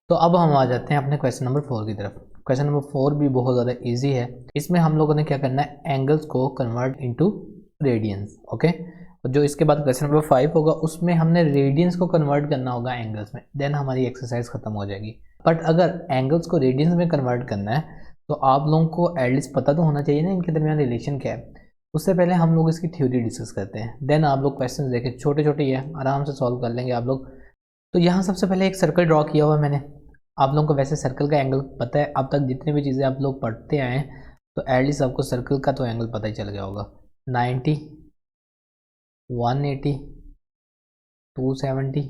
तो अब हम आ जाते हैं अपने क्वेश्चन नंबर 4 की तरफ। क्वेश्चन नंबर 4 भी बहुत ज़्यादा इजी है। इसमें हम लोगों ने क्या करना है, एंगल्स को कन्वर्ट इनटू रेडियंस। ओके, और जो इसके बाद क्वेश्चन नंबर 5 होगा उसमें हमने रेडियंस को कन्वर्ट करना होगा एंगल्स में, देन हमारी एक्सरसाइज खत्म हो जाएगी। बट अगर एंगल्स को रेडियंस में कन्वर्ट करना है तो आप लोगों को एटलीस्ट पता तो होना चाहिए ना इनके दरमियान रिलेशन क्या है। उससे पहले हम लोग इसकी थ्योरी डिस्कस करते हैं, देन आप लोग क्वेश्चन देखें, छोटे छोटे ही है, आराम से सॉल्व कर लेंगे आप लोग। तो यहाँ सबसे पहले एक सर्कल ड्रॉ किया हुआ है मैंने। आप लोगों को वैसे सर्कल का एंगल पता है, अब तक जितनी भी चीज़ें आप लोग पढ़ते आए हैं तो एटलीस्ट आपको सर्कल का तो एंगल पता ही चल गया होगा। 90, 180, 270,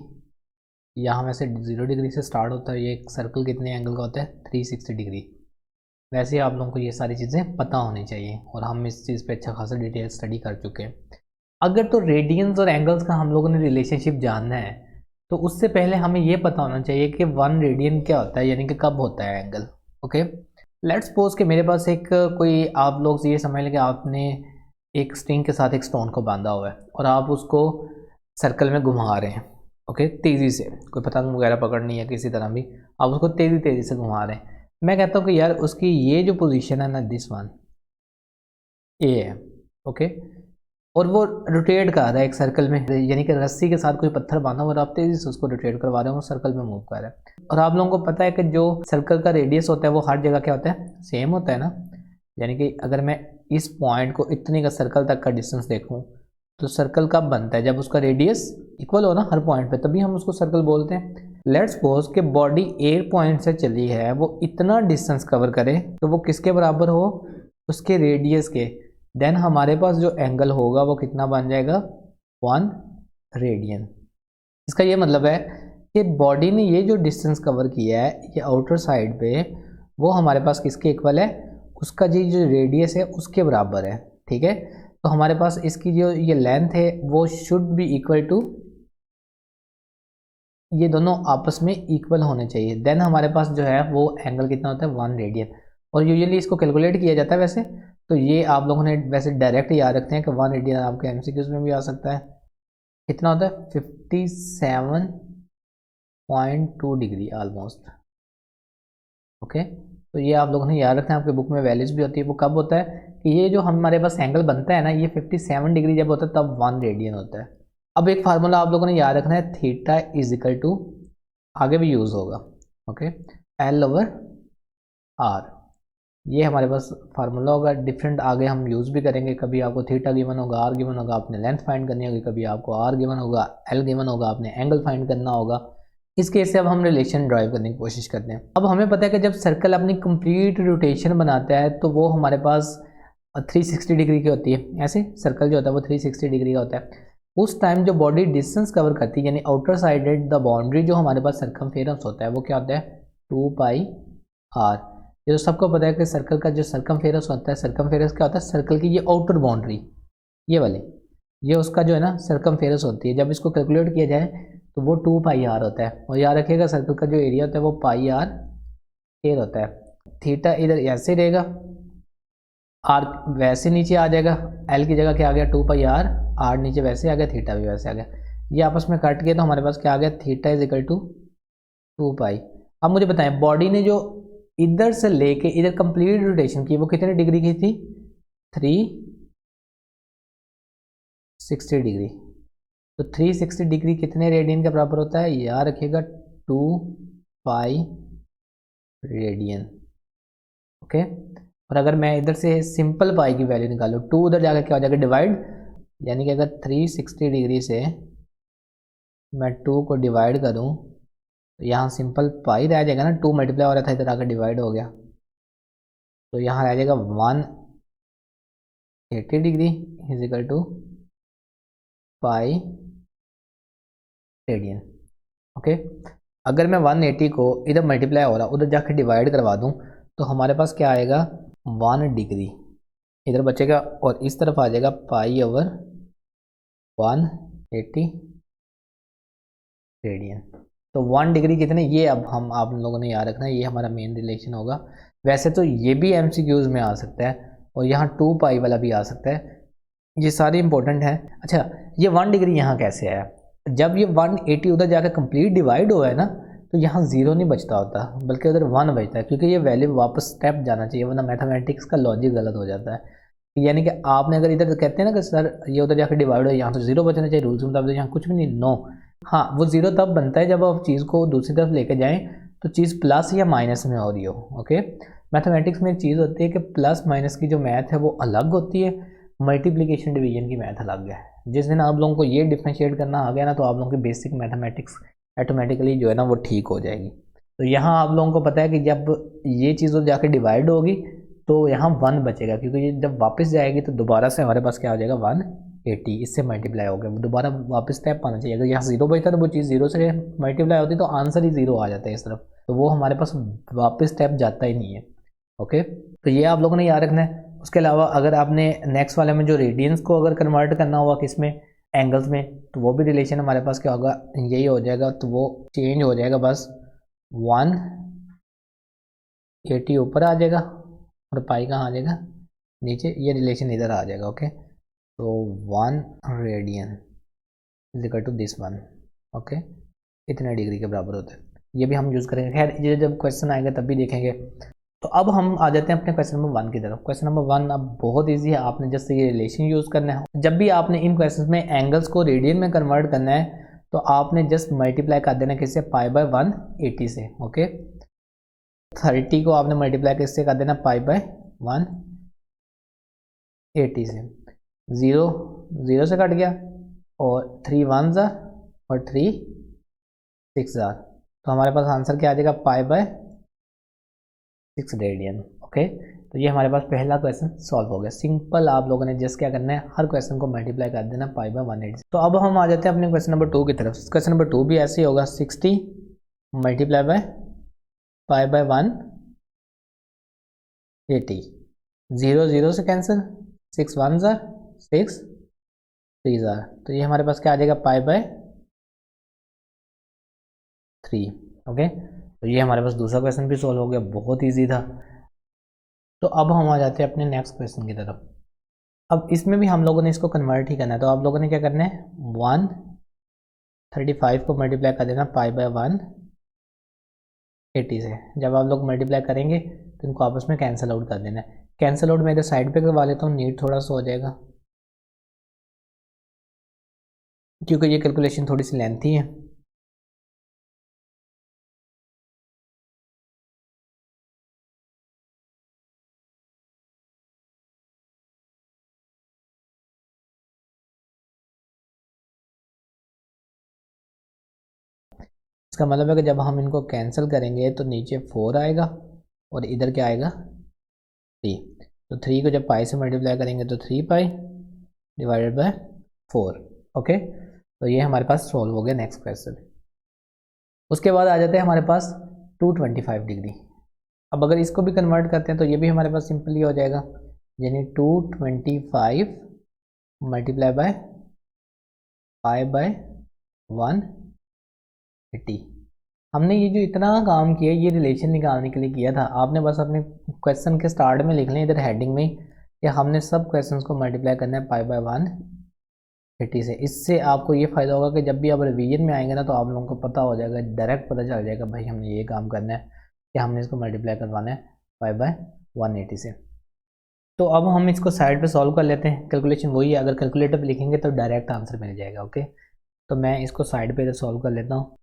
यहाँ वैसे 0 डिग्री से स्टार्ट होता है। ये एक सर्कल कितने एंगल का होता है, 360 डिग्री। वैसे आप लोगों को ये सारी चीज़ें पता होनी चाहिए और हम इस चीज़ पे अच्छा खासा डिटेल स्टडी कर चुके हैं। अगर तो रेडियंस और एंगल्स का हम लोगों ने रिलेशनशिप जानना है तो उससे पहले हमें ये पता होना चाहिए कि 1 रेडियन क्या होता है, यानी कि कब होता है एंगल। ओके, लेट्स सपोज कि मेरे पास एक कोई, आप लोग ये समझ लें कि आपने एक स्ट्रिंग के साथ एक स्टोन को बांधा हुआ है और आप उसको सर्कल में घुमा रहे हैं। ओके, तेज़ी से, कोई पतंग वगैरह पकड़नी है किसी तरह भी, आप उसको तेज़ी तेज़ी से घुमा रहे हैं। मैं कहता हूँ कि यार उसकी ये जो पोजीशन है ना, दिस वन ए है। ओके, और वो रोटेट कर रहा है एक सर्कल में, यानी कि रस्सी के साथ कोई पत्थर बांधा हुआ और आप तेजी से उसको रोटेट करवा रहे हो, वो सर्कल में मूव कर रहा है। और आप लोगों को पता है कि जो सर्कल का रेडियस होता है वो हर जगह क्या होता है, सेम होता है ना। यानी कि अगर मैं इस पॉइंट को इतनी का सर्कल तक का डिस्टेंस देखूँ तो सर्कल कब बनता है, जब उसका रेडियस इक्वल हो ना हर पॉइंट पे, तभी हम उसको सर्कल बोलते हैं। लेट्स सपोज कि बॉडी ए पॉइंट से चली है, वो इतना डिस्टेंस कवर करे तो वो किसके बराबर हो, उसके रेडियस के। देन हमारे पास जो एंगल होगा वो कितना बन जाएगा, 1 रेडियन। इसका ये मतलब है कि बॉडी ने ये जो डिस्टेंस कवर किया है ये आउटर साइड पे, वो हमारे पास किसके इक्वल है, उसका जी जो रेडियस है उसके बराबर है। ठीक है, तो हमारे पास इसकी जो ये लेंथ है वो शुड बी इक्वल टू, ये दोनों आपस में इक्वल होने चाहिए। देन हमारे पास जो है वो एंगल कितना होता है, 1 रेडियन। और यूजुअली इसको कैलकुलेट किया जाता है वैसे तो ये आप लोगों ने वैसे डायरेक्ट याद रखते हैं कि 1 रेडियन आपके एमसीक्यूज में भी आ सकता है। कितना होता है, 57.2 डिग्री ऑलमोस्ट। ओके, तो ये आप लोगों ने याद रखना है, आपके बुक में वैल्यूज भी होती है। वो कब होता है कि ये जो हमारे पास एंगल बनता है ना, ये 57 डिग्री जब होता है तब 1 रेडियन होता है। अब एक फार्मूला आप लोगों ने याद रखना है, थीटा इज इक्वल टू, आगे भी यूज़ होगा, ओके, एल ओवर आर। ये हमारे पास फार्मूला होगा, डिफरेंट आगे हम यूज़ भी करेंगे। कभी आपको थीटा गिवन होगा, आर गिवन होगा, आपने लेंथ फाइंड करनी होगी, कभी आपको आर गिवन होगा, एल गिवन होगा, आपने एंगल फाइंड करना होगा। इस केस से अब हम रिलेशन ड्राइव करने की कोशिश करते हैं। अब हमें पता है कि जब सर्कल अपनी कंप्लीट रोटेशन बनाता है तो वो हमारे पास 360 डिग्री की होती है। ऐसे सर्कल जो होता है वो 360 डिग्री का होता है। उस टाइम जो बॉडी डिस्टेंस कवर करती है, यानी आउटर साइडेड द बाउंड्री, जो हमारे पास सर्कमफेरेंस होता है वो क्या होता है, 2 पाई आर। ये तो सबको पता है कि सर्कल का जो सर्कमफेरेंस होता है, सर्कमफेरेंस क्या होता है, सर्कल की ये आउटर बाउंड्री, ये वाली, ये उसका जो है ना सर्कमफेरेंस होती है। जब इसको कैलकुलेट किया जाए तो वो 2 पाई आर होता है। और याद रखिएगा सर्कल का जो एरिया होता है वो पाई आर स्क्वायर होता है। थीटा इधर ऐसे रहेगा, आर वैसे नीचे आ जाएगा, एल की जगह क्या आ गया, 2 पाई आर, आर नीचे वैसे आ गया, थीटा भी वैसे आ गया। ये आपस में कट गया तो हमारे पास क्या आ गया, थीटा इज इक्वल टू 2 पाई। अब मुझे बताएं, बॉडी ने जो इधर से लेके इधर कंप्लीट रोटेशन की वो कितने डिग्री की थी, 360 डिग्री। तो 360 डिग्री कितने रेडियन के बराबर होता है, याद रखिएगा 2 पाई रेडियन। ओके, और अगर मैं इधर से सिंपल पाई की वैल्यू निकालूँ, 2 उधर जाकर क्या हो जाएगा, डिवाइड, यानी कि अगर 360 डिग्री से मैं 2 को डिवाइड करूँ तो यहाँ सिंपल पाई रह जाएगा ना, 2 मल्टीप्लाई हो रहा था इधर आकर डिवाइड हो गया, तो यहाँ रह जाएगा 180 degree is equal to pi radian. Okay, अगर मैं 180 को इधर मल्टीप्लाई हो रहा उधर जाकर डिवाइड करवा दूँ तो हमारे पास क्या आएगा, 1 डिग्री इधर बचेगा और इस तरफ आ जाएगा पाई ओवर 180 रेडियन। तो 1 डिग्री कितने, ये अब हम आप लोगों ने याद रखना है, ये हमारा मेन रिलेशन होगा। वैसे तो ये भी एमसीक्यूज में आ सकता है और यहाँ 2 पाई वाला भी आ सकता है, ये सारे इंपॉर्टेंट हैं। अच्छा, ये 1 डिग्री यहाँ कैसे आया, जब ये 180 उधर जाकर कंप्लीट डिवाइड हुआ है ना, तो तो यहाँ 0 नहीं बचता होता बल्कि उधर 1 बचता है, क्योंकि ये वैल्यू वापस स्टेप जाना चाहिए, वरना मैथमेटिक्स का लॉजिक गलत हो जाता है। यानी कि आपने अगर इधर कहते हैं ना कि सर ये उधर जाकर डिवाइड हो, यहाँ तो 0 बचना चाहिए, रूल्स के मुताबिक यहाँ कुछ भी नहीं, नो। हाँ, वो 0 तब बनता है जब आप चीज़ को दूसरी तरफ लेके जाएँ तो चीज़ प्लस या माइनस में हो रही हो। ओके, मैथमेटिक्स में एक चीज़ होती है कि प्लस माइनस की जो मैथ है वो अलग होती है, मल्टीप्लिकेशन डिवीजन की मैथ अलग है। जिस दिन आप लोगों को ये डिफ्रेंशिएट करना आ गया ना, तो आप लोगों की बेसिक मैथमेटिक्स ऑटोमेटिकली जो है ना वो ठीक हो जाएगी। तो यहाँ आप लोगों को पता है कि जब ये चीज़ जाके डिवाइड होगी तो यहाँ 1 बचेगा, क्योंकि ये जब वापस जाएगी तो दोबारा से हमारे पास क्या हो जाएगा 180, इससे मल्टीप्लाई हो गया, दोबारा वापस स्टेप आना चाहिए। अगर यहाँ 0 बचता तो वो चीज़ 0 से मल्टीप्लाई होती तो आंसर ही 0 आ जाता है इस तरफ, तो वो हमारे पास वापस स्टेप जाता ही नहीं है। ओके, तो ये आप लोगों ने याद रखना है। उसके अलावा अगर आपने नेक्स्ट वाले में जो रेडियंस को अगर कन्वर्ट करना होगा किस में, एंगल्स में, तो वो भी रिलेशन हमारे पास क्या होगा, यही हो जाएगा, तो वो चेंज हो जाएगा, बस 180 ऊपर आ जाएगा और पाई कहाँ आ जाएगा नीचे, ये रिलेशन इधर आ जाएगा। ओके, तो 1 radian is equal to this one. Okay, इतने डिग्री के बराबर होता है, ये भी हम यूज़ करेंगे। खैर ये जब क्वेश्चन आएगा तब भी देखेंगे। तो अब हम आ जाते हैं अपने क्वेश्चन नंबर 1 की तरफ। क्वेश्चन नंबर 1 अब बहुत इजी है, आपने जैसे ये रिलेशन यूज़ करना है। जब भी आपने इन क्वेश्चन में एंगल्स को रेडियन में कन्वर्ट करना है तो आपने जस्ट मल्टीप्लाई कर देना किससे, पाई बाय 180 से। ओके, 30 को आपने मल्टीप्लाई किससे कर देना, पाई बाय 180 से। 0 0 से कट गया और 3 1 ज़ा और 3 6 ज़ा, तो हमारे पास आंसर क्या आ जाएगा, पाई बाय 6 रेडियन। ओके, तो ये हमारे पास पहला क्वेश्चन सॉल्व हो गया। सिंपल, आप लोगों ने जस्ट क्या करना है, हर क्वेश्चन को मल्टीप्लाई कर देना पाई बाय 180। तो अब हम आ जाते हैं अपने क्वेश्चन नंबर 2 की तरफ। क्वेश्चन नंबर 2 भी ऐसे ही होगा, 60 मल्टीप्लाई बाय पाई बाय 180, 0 0 से कैंसिल, 6 1 ज़ा 6 3 ज़ा, तो ये हमारे पास क्या आ जाएगा, पाई बाय 3। ओके, तो ये हमारे पास दूसरा क्वेश्चन भी सॉल्व हो गया, बहुत ईजी था। तो अब हम आ जाते हैं अपने नेक्स्ट क्वेश्चन की तरफ। अब इसमें भी हम लोगों ने इसको कन्वर्ट ही करना है, तो आप लोगों ने क्या करना है, 135 को मल्टीप्लाई कर देना पाई बाय 180 से। जब आप लोग मल्टीप्लाई करेंगे तो इनको आपस में कैंसिल आउट कर देना है। कैंसिल आउट मैं इधर साइड पे करवा लेता हूँ, नीट थोड़ा सा हो जाएगा, क्योंकि ये कैलकुलेशन थोड़ी सी लेंथी है। इसका मतलब है कि जब हम इनको कैंसिल करेंगे तो नीचे 4 आएगा और इधर क्या आएगा 3। तो 3 को जब पाई से मल्टीप्लाई करेंगे तो 3 पाई डिवाइडेड बाय 4। ओके, तो ये हमारे पास सॉल्व हो गया नेक्स्ट क्वेश्चन। उसके बाद आ जाते हैं हमारे पास 225 डिग्री। अब अगर इसको भी कन्वर्ट करते हैं तो ये भी हमारे पास सिंपली हो जाएगा, यानी 225 मल्टीप्लाई बाय पाई बाय 180। हमने ये जो इतना काम किया ये रिलेशन निकालने के लिए किया था। आपने बस अपने क्वेश्चन के स्टार्ट में लिख लें इधर हेडिंग में कि हमने सब क्वेश्चंस को मल्टीप्लाई करना है पाई बाय 180 से। इससे आपको ये फ़ायदा होगा कि जब भी आप रिवीजन में आएंगे ना तो आप लोगों को पता हो जाएगा, डायरेक्ट पता चल जाएगा भाई हमने ये काम करना है कि हमने इसको मल्टीप्लाई करवाना है पाई बाय 180 से। तो अब हम इसको साइड पे सॉल्व कर लेते हैं। कैलकुलेशन वही है, अगर कैलकुलेटर पे लिखेंगे तो डायरेक्ट आंसर मिल जाएगा। ओके, तो मैं इसको साइड पे इधर सॉल्व कर लेता हूँ।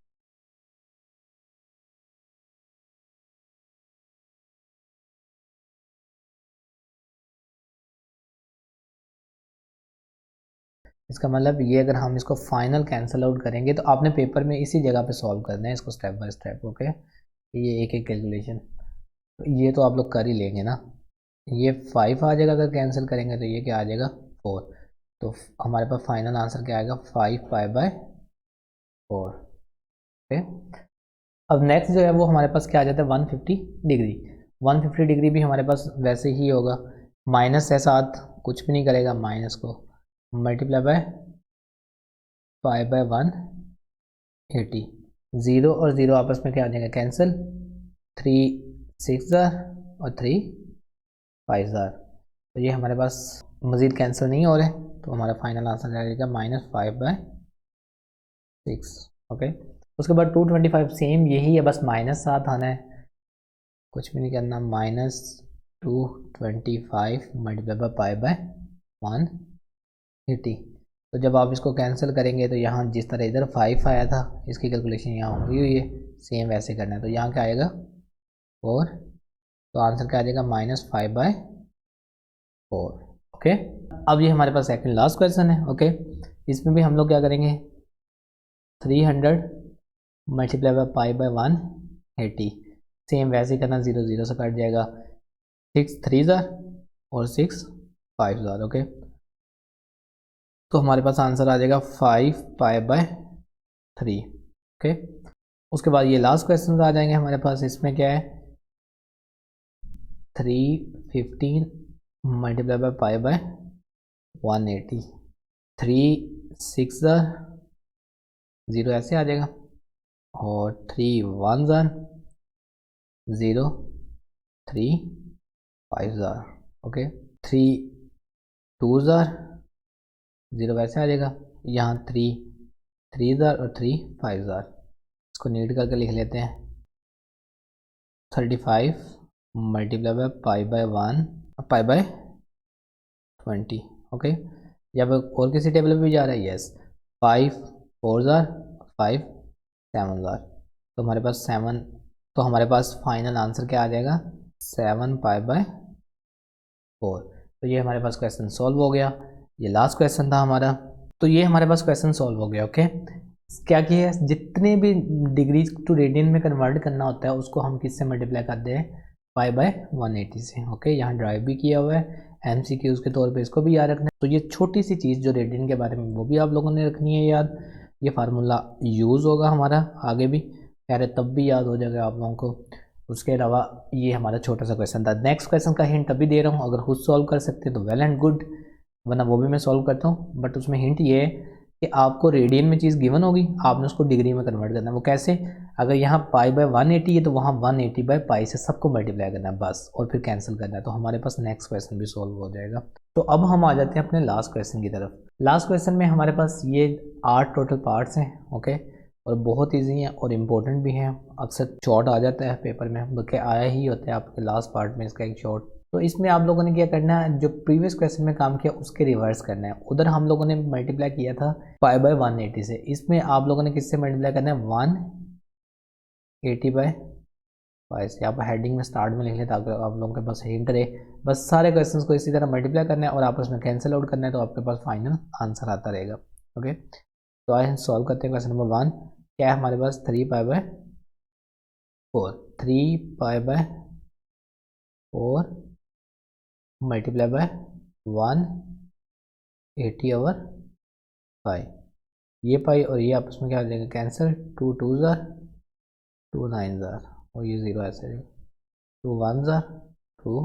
इसका मतलब ये अगर हम इसको फाइनल कैंसिल आउट करेंगे तो आपने पेपर में इसी जगह पे सॉल्व करना है इसको स्टेप बाय स्टेप। ओके, ये एक एक कैलकुलेशन ये तो आप लोग कर ही लेंगे ना। ये 5 आ जाएगा, अगर कैंसिल करेंगे तो ये क्या आ जाएगा 4। तो हमारे पास फाइनल आंसर क्या आएगा 5 पाई बाय 4। ओके, अब नेक्स्ट जो है वो हमारे पास क्या आ जाता है 150 डिग्री। 150 डिग्री भी हमारे पास वैसे ही होगा, माइनस है साथ, कुछ भी नहीं करेगा, माइनस को मल्टीप्लाई बाय पाई बाय 180। 0 और 0 आपस में क्या आ जाएगा कैंसिल, 3 6 ज़ार और 3 5 ज़ार, तो ये हमारे पास मज़ीद कैंसिल नहीं हो रहे, तो हमारा फाइनल आंसर आ जाएगा -5 बाय 6। ओके, उसके बाद 225 सेम यही है, बस माइनस साथ आना है, कुछ भी नहीं करना, -225 मल्टीप्लाई बाय पाई बाय 180। तो जब आप इसको कैंसिल करेंगे तो यहाँ जिस तरह इधर 5 आया था इसकी कैलकुलेशन यहाँ हुई हुई है, सेम वैसे करना है। तो यहाँ क्या आएगा 4, तो आंसर क्या आ जाएगा -5/4। ओके, अब ये हमारे पास सेकंड लास्ट क्वेश्चन है। ओके, इसमें भी हम लोग क्या करेंगे, 300 multiply by pi by 180, same वैसे ही करना, 0 0 से कट जाएगा, 6 3 और 6 5। ओके, तो हमारे पास आंसर आ जाएगा 5π/3। ओके, उसके बाद ये लास्ट क्वेश्चन आ जाएंगे हमारे पास। इसमें क्या है, 315 मल्टीप्लाई बाय पाई बाय 180, 3 6 0 ऐसे आ जाएगा, और 3 1 0 3 5। ओके, 3 2 0 वैसे आ जाएगा, यहाँ 3 3 और 3 5। इसको नीट करके लिख लेते हैं, 35 multiply by pi by 20। Okay, जब और किसी टेबल पे भी जा रहा है, यस, 5 4 5 7। तो हमारे पास 7, तो हमारे पास फाइनल आंसर क्या आ जाएगा, 7π/4। तो ये हमारे पास क्वेश्चन सॉल्व हो गया, ये लास्ट क्वेश्चन था हमारा। तो ये हमारे पास क्वेश्चन सॉल्व हो गया। ओके, क्या किया है, जितने भी डिग्री टू रेडियन में कन्वर्ट करना होता है उसको हम किससे मल्टीप्लाई करते हैं, π/180 से। ओके, यहाँ ड्राइव भी किया हुआ है, MCQs के तौर पे इसको भी याद रखना है। तो ये छोटी सी चीज़ जो रेडियन के बारे में, वो भी आप लोगों ने रखनी है याद। ये फार्मूला यूज़ होगा हमारा आगे भी, यार तब भी याद हो जाएगा आप लोगों को। उसके अलावा ये हमारा छोटा सा क्वेश्चन था। नेक्स्ट क्वेश्चन का हिंट अभी दे रहा हूँ, अगर खुद सॉल्व कर सकते हैं तो वेल एंड गुड, वरना वो भी मैं सॉल्व करता हूँ। बट उसमें हिंट ये है कि आपको रेडियन में चीज़ गिवन होगी, आपने उसको डिग्री में कन्वर्ट करना है। वो कैसे, अगर यहाँ π/180 है तो वहाँ 180/π से सबको मल्टीप्लाई करना है बस, और फिर कैंसिल करना है। तो हमारे पास नेक्स्ट क्वेश्चन भी सॉल्व हो जाएगा। तो अब हम आ जाते हैं अपने लास्ट क्वेश्चन की तरफ। लास्ट क्वेश्चन में हमारे पास ये 8 टोटल पार्ट्स हैं। ओके, और बहुत ईजी हैं और इम्पोर्टेंट भी हैं। अक्सर शॉर्ट आ जाता है पेपर में, बल्कि आया ही होता है आपके लास्ट पार्ट में इसका एक शॉर्ट। तो इसमें आप लोगों ने क्या करना है, जो प्रीवियस क्वेश्चन में काम किया उसके रिवर्स करना है। उधर हम लोगों ने मल्टीप्लाई किया था π/180 से, इसमें आप लोगों ने किससे मल्टीप्लाई करना है, 180/π से। आप हेडिंग में स्टार्ट में लिख लें ताकि आप लोगों के पास हिंट रहे। बस सारे क्वेश्चंस को इसी तरह मल्टीप्लाई करना है और आपस में कैंसिल आउट करना है, तो आपके पास फाइनल आंसर आता रहेगा। ओके, तो आइए सॉल्व करते हैं क्वेश्चन नंबर 1। क्या है हमारे पास, 3π/4, 3π/4 मल्टीप्लाई बाय 180/5। ये पाई और ये आपस में क्या हो जाएगा, कैंसिल, 2 2 2 9 और ये 0 ऐसे, 2 1 2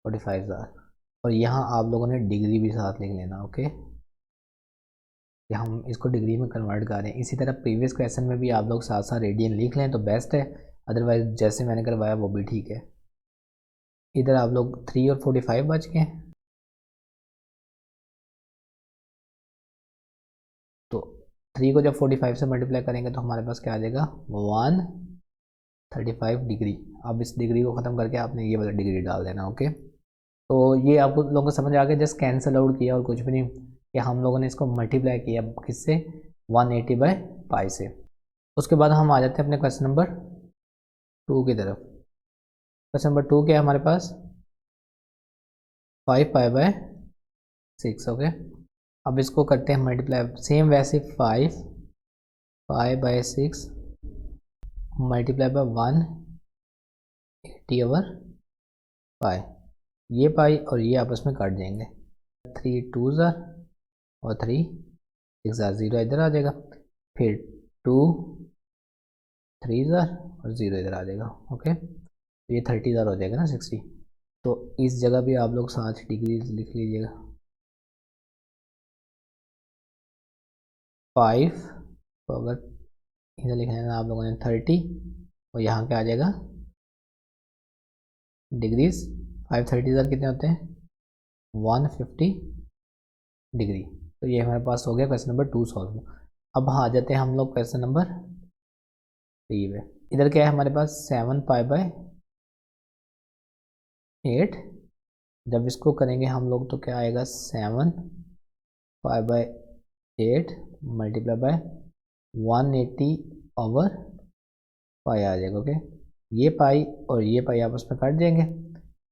45। और यहाँ आप लोगों ने डिग्री भी साथ लिख लेना। ओके, कि हम इसको डिग्री में कन्वर्ट कर रहे हैं। इसी तरह प्रीवियस क्वेश्चन में भी आप लोग साथ साथ रेडियन लिख लें तो बेस्ट है, अदरवाइज जैसे मैंने करवाया वो भी ठीक है। इधर आप लोग 3 और 45 बच गए, तो 3 को जब 45 से मल्टीप्लाई करेंगे तो हमारे पास क्या आ जाएगा, 135 डिग्री। अब इस डिग्री को ख़त्म करके आपने ये वाला डिग्री डाल देना। ओके, तो ये आप लोगों को समझ आ गया, जस्ट कैंसिल आउट किया और कुछ भी नहीं, कि हम लोगों ने इसको मल्टीप्लाई किया किससे, 180/π से। उसके बाद हम आ जाते हैं अपने क्वेश्चन नंबर 2 की तरफ। क्वेश्चन नंबर 2 क्या है हमारे पास, 5π/6। ओके, अब इसको करते हैं मल्टीप्लाई, सेम वैसे 5π/6 मल्टीप्लाई बाय 180/π। ये पाई और ये आपस में काट जाएंगे, 3 2 और 3 6 0 इधर आ जाएगा, फिर 2 3 और 0 इधर आ जाएगा। ओके, तो ये 30 हो जाएगा ना, 60। तो इस जगह भी आप लोग 7 डिग्री लिख लीजिएगा। 5, तो अगर इधर लिखना है आप लोगों ने 30, और यहाँ क्या आ जाएगा डिग्रीज, 5 30 कितने होते हैं, 150 डिग्री। तो ये हमारे पास हो गया क्वेश्चन नंबर 2 सॉल्व। अब आ जाते हैं हम लोग क्वेश्चन नंबर 3 पे। इधर क्या है हमारे पास 7 पाई/8। जब इसको करेंगे हम लोग तो क्या आएगा 7 पाई/8 मल्टीप्लाई बाय 180/पाई आ जाएगा। ओके, ये पाई और ये पाई आपस में काट जाएंगे,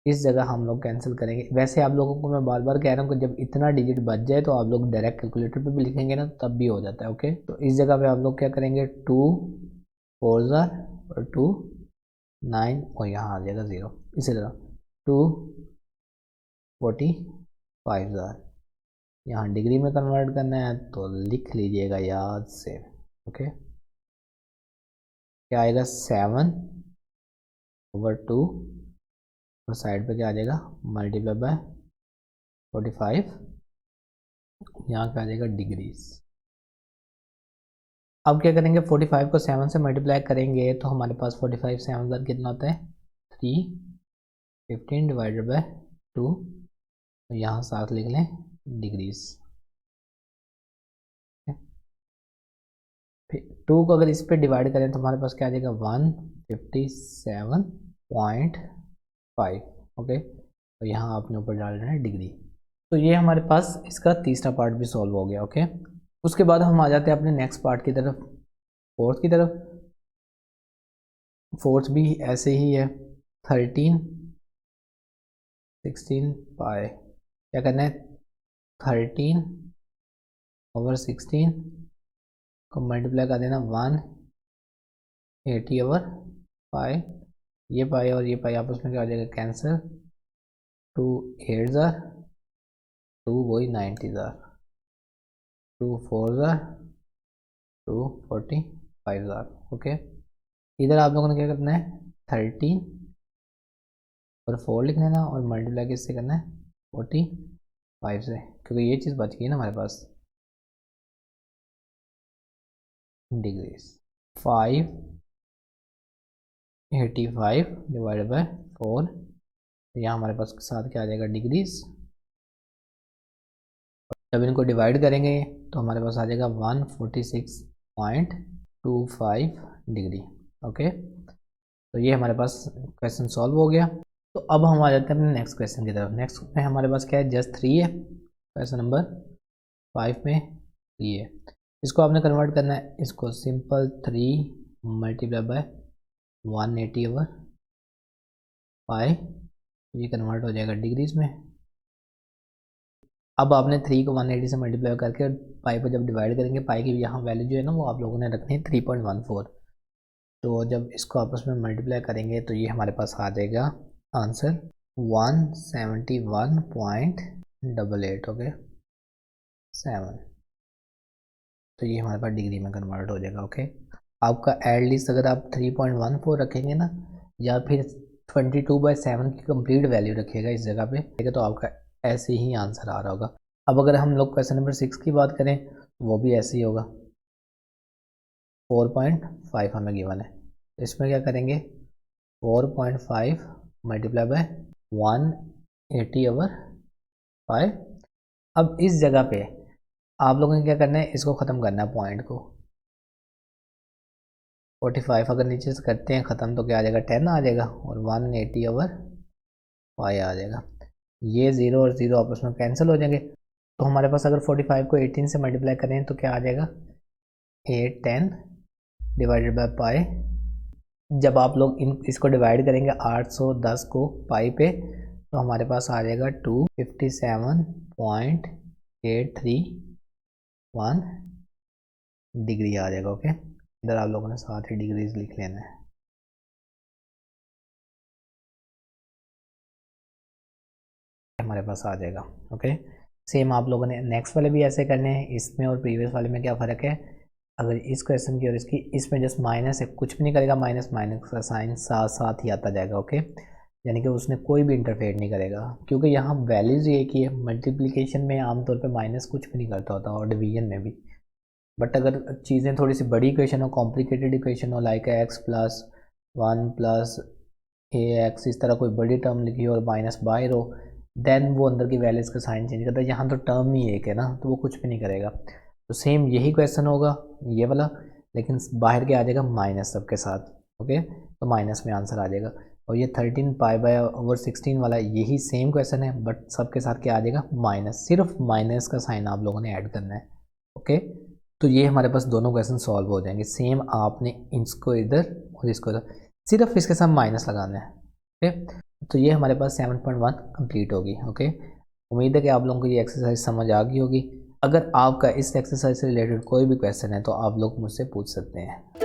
इस जगह हम लोग कैंसिल करेंगे। वैसे आप लोगों को मैं बार बार कह रहा हूँ कि जब इतना डिजिट बच जाए तो आप लोग डायरेक्ट कैलकुलेटर पे भी लिखेंगे ना तब भी हो जाता है। ओके, तो इस जगह पे आप लोग क्या करेंगे 2 4 और 2 9 और यहाँ आ जाएगा 0। इसी तरह 2 45,000 यहाँ डिग्री में कन्वर्ट करना है तो लिख लीजिएगा याद से। ओके, क्या आएगा 7/2 और साइड पे क्या आ जाएगा मल्टीप्लाई बाय 45, यहाँ पे आ जाएगा डिग्रीज। अब क्या करेंगे 45 को 7 से मल्टीप्लाई करेंगे तो हमारे पास 45 7 बार कितना होता है 315 डिवाइडेड बाय 2, तो यहाँ साथ लिख लें डिग्रीज। फिर 2 को अगर इस पे डिवाइड करें तो हमारे पास क्या आ जाएगा 157.5। ओके, तो यहाँ आपने ऊपर डाल देना है डिग्री। तो ये हमारे पास इसका तीसरा पार्ट भी सॉल्व हो गया। ओके, उसके बाद हम आ जाते हैं अपने नेक्स्ट पार्ट की तरफ, फोर्थ की तरफ। फोर्थ भी ऐसे ही है 13 16 पाई। क्या करना है 13/16 को मल्टीप्लाई कर देना 180/पाई। ये पाई और ये पाई आपस में क्या हो जाएगा कैंसिल, 2 8 2 वही 90, 2 4 245,000। ओके, इधर आप लोगों ने क्या करना है 13 और 4 लिख लेना और मल्टीप्लाई किससे करना है 45 से, क्योंकि ये चीज़ बच गई ना हमारे पास डिग्रीज। 585 डिवाइडेड बाय 4, यहाँ हमारे पास साथ क्या आ जाएगा डिग्रीज। जब इनको डिवाइड करेंगे तो हमारे पास आ जाएगा 146.25 डिग्री। ओके, तो ये हमारे पास क्वेश्चन सॉल्व हो गया। तो अब हम आ जाते हैं अपने नेक्स्ट क्वेश्चन की तरफ। नेक्स्ट में हमारे पास क्या है जस्ट 3 है, क्वेश्चन नंबर 5 में 3 है। इसको आपने कन्वर्ट करना है, इसको सिंपल 3 मल्टीप्लाई बाय 180/पाई, ये कन्वर्ट हो जाएगा डिग्रीज में। अब आपने 3 को 180 से मल्टीप्लाई करके पाई पर जब डिवाइड करेंगे, पाई की यहाँ वैल्यू जो है ना वो आप लोगों ने रखनी है 3.14। तो जब इसको आपस में मल्टीप्लाई करेंगे तो ये हमारे पास आ जाएगा आंसर 171.88। ओके 7, तो ये हमारे पास डिग्री में कन्वर्ट हो जाएगा। ओके, आपका एटलीस्ट अगर आप 3.14 रखेंगे ना या फिर 22/7 की कंप्लीट वैल्यू रखिएगा इस जगह पे, तो आपका ऐसे ही आंसर आ रहा होगा। अब अगर हम लोग क्वेश्चन नंबर 6 की बात करें वो भी ऐसे ही होगा, 4.5 हमें गिवन है। इसमें क्या करेंगे 4.5 मल्टीप्लाई बाय 180/5। अब इस जगह पे आप लोगों ने क्या करना है इसको ख़त्म करना है पॉइंट को। 45 अगर नीचे से करते हैं ख़त्म तो क्या आ जाएगा 10 आ जाएगा और 180/5 आ जाएगा। ये 0 और 0 आपस में कैंसिल हो जाएंगे। तो हमारे पास अगर 45 को 18 से मल्टीप्लाई करें तो क्या आ जाएगा 810 डिवाइडेड बाय पाई। जब आप लोग इसको डिवाइड करेंगे 810 को पाई पे तो हमारे पास आ जाएगा 257.831 डिग्री आ जाएगा। ओके, इधर आप लोगों ने साथ ही डिग्रीज लिख लेना है। हमारे पास आ जाएगा। ओके, सेम आप लोगों ने नेक्स्ट वाले भी ऐसे करने हैं। इसमें और प्रीवियस वाले में क्या फ़र्क है, अगर इस क्वेश्चन की और इसकी, इसमें जस्ट माइनस है, कुछ भी नहीं करेगा, माइनस माइनस का साइन साथ साथ ही आता जाएगा। ओके, यानी कि उसने कोई भी इंटरफेयर नहीं करेगा क्योंकि यहाँ वैल्यूज़ एक ही है। मल्टीप्लिकेशन में आमतौर पे माइनस कुछ भी नहीं करता होता और डिवीजन में भी। बट अगर चीज़ें थोड़ी सी बड़ी इक्वेशन हो, कॉम्प्लिकेटेड इक्वेशन हो, लाइक x+1 + ax, इस तरह कोई बड़ी टर्म लिखी हो और माइनस बाहर हो, देन वो अंदर की वैल्यूज़ का साइन चेंज करता है। यहाँ तो टर्म ही एक है ना, तो वो कुछ भी नहीं करेगा। तो सेम यही क्वेश्चन होगा ये वाला, लेकिन बाहर क्या आ जाएगा माइनस सबके साथ, ओके, तो माइनस में आंसर आ जाएगा। और ये 13 पाई/16 वाला यही सेम क्वेश्चन है, बट सबके साथ क्या आ जाएगा माइनस, सिर्फ माइनस का साइन आप लोगों ने ऐड करना है, ओके। तो ये हमारे पास दोनों क्वेश्चन सॉल्व हो जाएंगे। सेम आपने इसको इधर और इसको इधर, सिर्फ इसके साथ माइनस लगाना है, ओके। तो ये हमारे पास 7.1 कंप्लीट होगी, ओके। उम्मीद है कि आप लोगों को ये एक्सरसाइज समझ आ गई होगी। अगर आपका इस एक्सरसाइज से रिलेटेड कोई भी क्वेश्चन है तो आप लोग मुझसे पूछ सकते हैं।